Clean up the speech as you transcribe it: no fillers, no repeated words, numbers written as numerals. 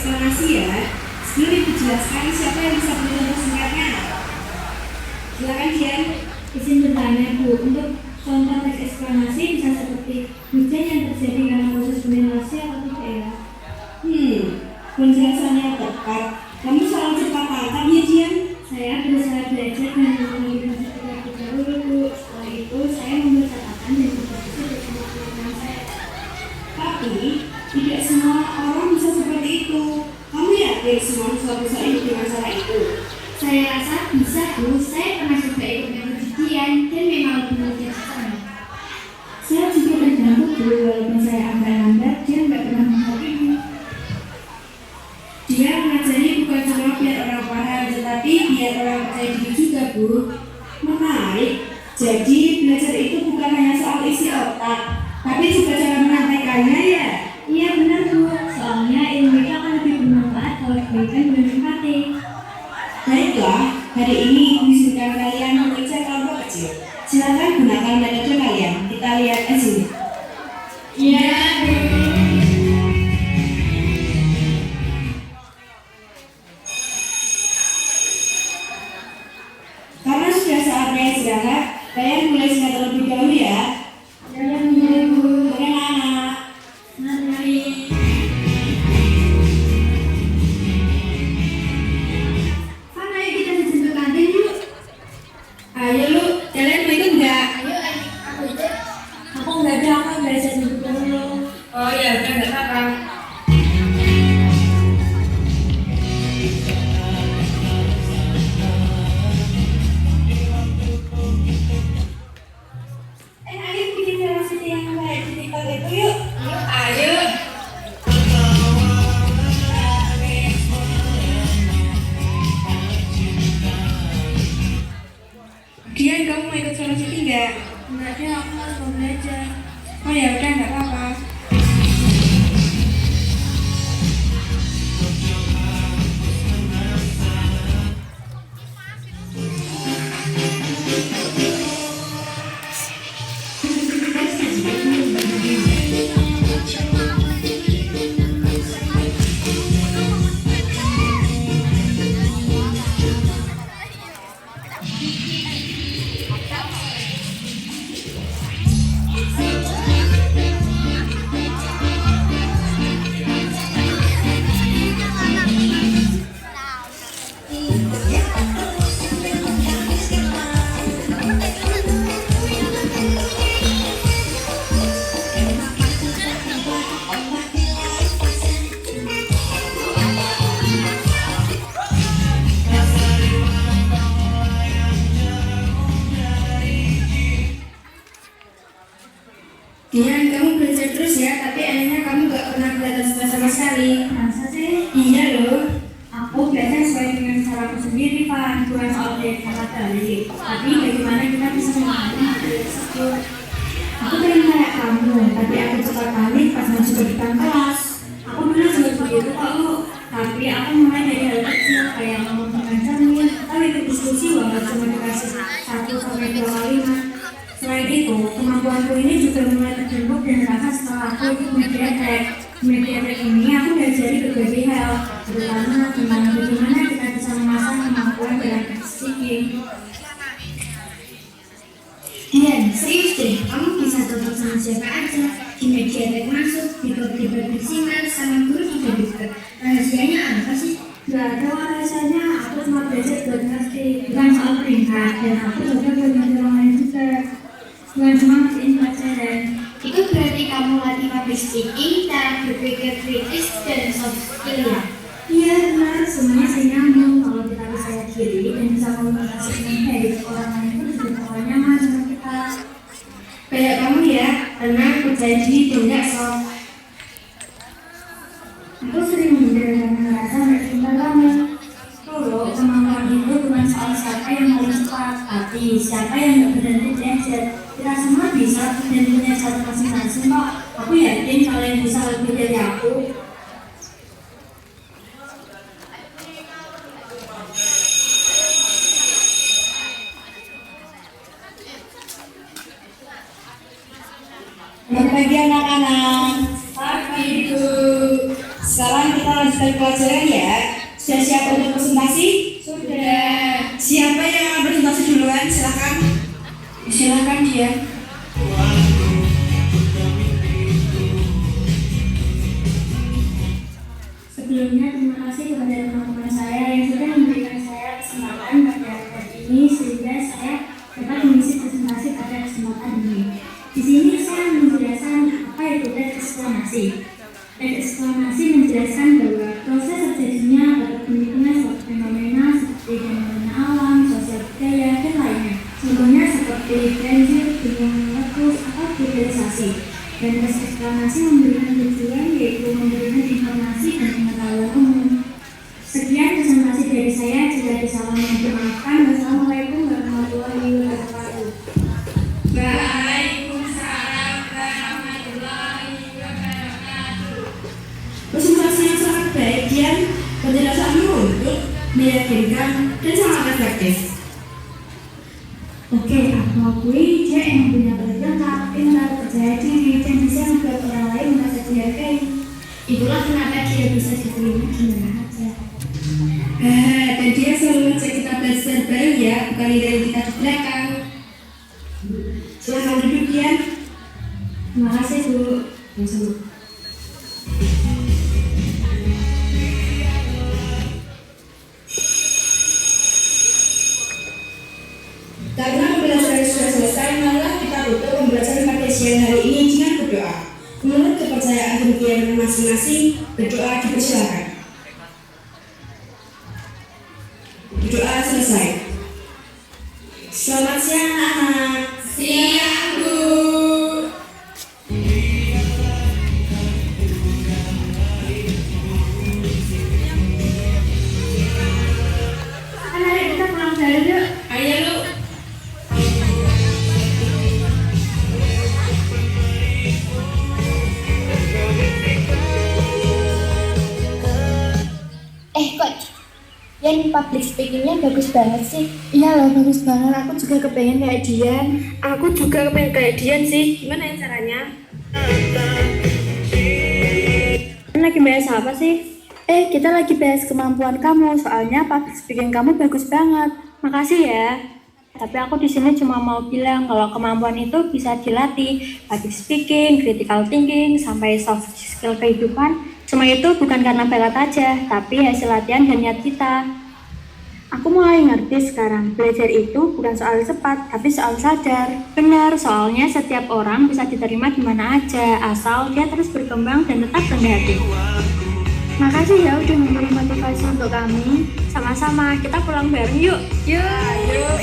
eksplanasi ya. Sebelum Ibu jelaskan, siapa yang bisa beri contoh singkatnya? Silakan Dian. Izin bertanya Bu, untuk contoh teks eksplanasi bisa seperti hujan yang terjadi karena proses minerasi atau tidak ya? Penjelasannya tepat. Kamu selalu cepat tangkap ya Dian? Saya berusaha belajar dan mengambil sekitar dahulu Bu. Setelah itu saya membuat catatan dan berdiskusi bersama teman-teman saya. Tapi tidak semua orang bisa seperti itu. Kamu yakin semua siswa bisa hidup dengan cara itu? Saya rasa bisa Bu. Saya pernah coba ikut metode Dian dan memang lebih mudah sekarang. Saya juga terbantu Bu, walaupun saya agak lambat dan nggak pernah menghadapi. Dia mengajari bukan cuma biar orang paham, tetapi biar orang percaya diri juga Bu. Menarik. Jadi belajar itu bukan hanya soal isi otak, tapi juga cara menyampaikannya ya. Iya benar Bu, soalnya ilmu itu akan lebih bermanfaat kalau diberikan dengan empati. Baiklah, hari ini Ibu izinkan kalian mengerjakan kelompok kecil. Silakan gunakan metode kalian. Kita lihat hasilnya. Iya Bu. Karena sudah saatnya istirahat, kalian mulai silat terlebih dahulu ya. Jangan mulai Bu. Oke anak-anak. Mari. Mana yuk kita dijemput kantin yuk. Ayo lu, kalian mau ikut nggak? Ayo aku ikut. Aku nggak ada, aku belajar dulu dulu. Oh ya, udah nggak apa-apa. Ayo bikin velocity yang baik di TikTok itu yuk. Ayo. Dian, kamu mau ikut velocity nggak? Enggak deh, aku harus mau belajar. Oh ya udah nggak apa-apa. Dian, kamu belajar terus ya, tapi anehnya kamu gak pernah kelihatan stres sama sekali. Masa sih? Iya loh. Aku belajar sesuai dengan caraku sendiri, Pak. Bukan soal dari kata tadi. Tapi bagaimana kita bisa memahami materi tersebut. Aku pengen kayak kamu, tapi aku cepat panik pas masuk ke depan kelas. Aku dulu juga begitu kok, tapi aku mulai dari hal kecil kayak ngomong dengan cermin atau ikut diskusi walau cuma dikasih 1 sampai 2 kalimat. Selain itu, kemampuanku ini juga mulai terbentuk dan rasa setelah aku ikut media ini, aku belajar berbagai hal, terutama tentang bagaimana kita bisa mengasah kemampuan dalam speaking. Dian, serius deh, kamu bisa cocok sama siapa aja. Di media masuk, di debat bersinar, sama guru juga dekat. Rahasianya apa sih? Gak ada rasanya, aku cuma belajar buat ngerti, bukan soal peringkat, dan aku juga buat ngerti orang lain juga. Bukan cuma ngertiin pelajaran. Itu berarti kamu latih public speaking, cara berpikir kritis, dan soft skill ya? Iya benar, semuanya saya nyambung. Kalau kita percaya diri dan bisa komunikasi dengan baik, orang lain pun juga bakal nyaman sama kita. Kayak kamu ya, karena percaya diri dan gak soft. Aku sering menghindar dan merasa gak cinta kamu. Dulu, kemampuan itu bukan soal siapa yang paling cepat, tapi siapa yang gak berhenti belajar. Kita semua bisa dan punya cara masing-masing kok. Aku yakin kalian bisa lebih dari aku. Selamat pagi anak-anak. Pagi Bu. Sekarang kita lanjutkan materi pelajaran ya. Sudah siap untuk presentasi? Sudah. Siapa yang akan presentasi duluan? Silakan. Silakan dia. Sebelumnya terima kasih kepada teman-teman saya yang sudah memberikan saya kesempatan pada hari ini sehingga saya dapat mengisi presentasi pada kesempatan ini. Di sini saya menjelaskan apa itu teks eksklamasi. Teks eksklamasi menjelaskan bahwa proses terjadinya atau bentuknya suatu fenomena seperti fenomena alam, sosial budaya, dan lainnya. Contohnya seperti banjir, gunung meletus, atau globalisasi. Dan teks eksklamasi memberikan tujuan yaitu memberikan informasi dan pengetahuan umum. Sekian presentasi dari saya. Jika ada salah yang dimaafkan. Wassalamualaikum warahmatullahi wabarakatuh. Waalaikumsalam warahmatullahi wabarakatuh. Presentasi yang sangat baik, Dian. Penjelasanmu untuk meyakinkan dan sangat efektif. Oke, aku akui dia yang punya lengkap, pintar, percaya diri, dan bisa membuat orang lain merasa dihargai. Itulah kenapa dia bisa diterima di mana aja. Dan dia selalu ngajak kita belajar bareng ya, bukan dari kita di belakang. Silahkan duduk, Dian. Terima kasih, Bu. Sama-sama. Karena pembelajaran sudah selesai, marilah kita tutup pembelajaran pada siang hari ini dengan berdoa. Menurut kepercayaan demikian masing-masing, berdoa dipersilakan. Doa selesai. Selamat siang anak-anak. Siang Bu. Ayo kita pulang dulu yuk. Ayo lu. Coach, Yan public speakingnya bagus banget sih. Iya loh, bagus banget. Aku juga kepengen kayak Dian. Aku juga pengen kayak Dian sih. Gimana ya caranya? Lagi bahas apa sih? Kita lagi bahas kemampuan kamu. Soalnya public speaking kamu bagus banget. Makasih ya. Tapi aku di sini cuma mau bilang kalau kemampuan itu bisa dilatih. Public speaking, critical thinking, sampai soft skill kehidupan. Semua itu bukan karena bakat aja, tapi hasil latihan dan niat kita. Aku mulai ngerti sekarang, belajar itu bukan soal cepat, tapi soal sadar. Benar, soalnya setiap orang bisa diterima di mana aja, asal dia terus berkembang dan tetap rendah hati. Makasih ya udah memberi motivasi untuk kami. Sama-sama, kita pulang bareng yuk. Yuk.